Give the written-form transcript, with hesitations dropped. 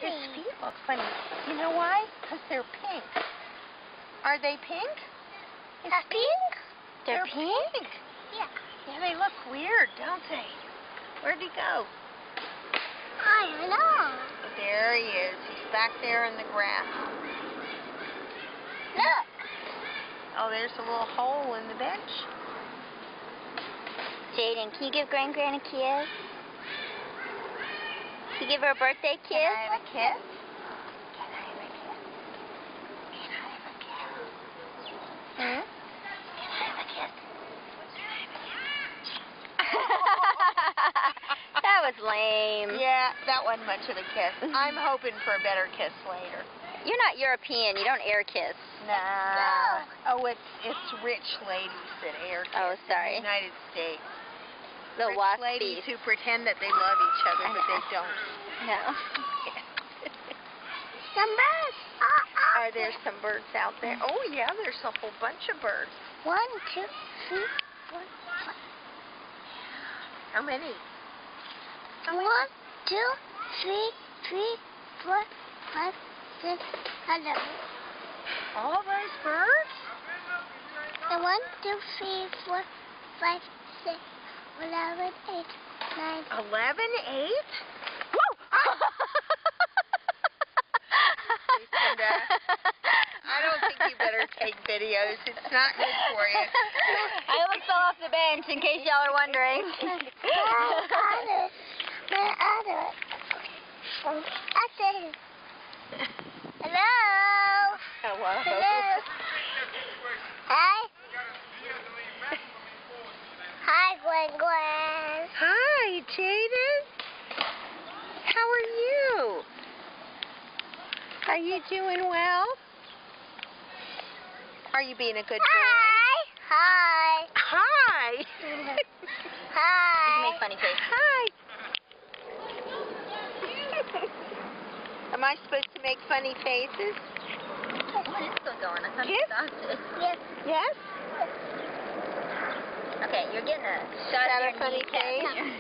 His feet look funny. You know why? Because they're pink. Are they pink? His feet? They're pink? Yeah. Yeah, they look weird, don't they? Where'd he go? I don't know. There he is. He's back there in the grass. Look. Oh, there's a little hole in the bench. Jaden, can you give Gran a kiss? Can you give her a birthday kiss? Can I have a kiss? Can I have a kiss? Can I have a kiss? Hmm? Can I have a kiss? That was lame. Yeah, that wasn't much of a kiss. I'm hoping for a better kiss later. You're not European. You don't air kiss. Nah. Oh, it's rich ladies that air kiss Oh, sorry. in the United States. The Rich ladies who pretend that they love each other, but they don't. No. Some birds. Are there some birds out there? Oh, yeah, there's a whole bunch of birds. 1, 2, 3, 4, 5. How many? 1, 2, 3, 4, 5, 6, 7. All those birds? 1, 2, 3, 4, 5, 6, 11, 8, 9. 11, 8? Woo! Lucinda, I don't think you better take videos. It's not good for you. I almost fell off the bench, in case y'all are wondering. Hello. Hello. Hello. Hi. Hi, Gwen. Hi, Jaden. How are you? Are you doing well? Are you being a good boy? Hi. Hi. Hi. You make funny faces. Hi. Am I supposed to make funny faces? What is still going? I thought Yes. you stopped it. Yes. Yes? Okay, you're getting a Is shot that of a your funny kneecap. face?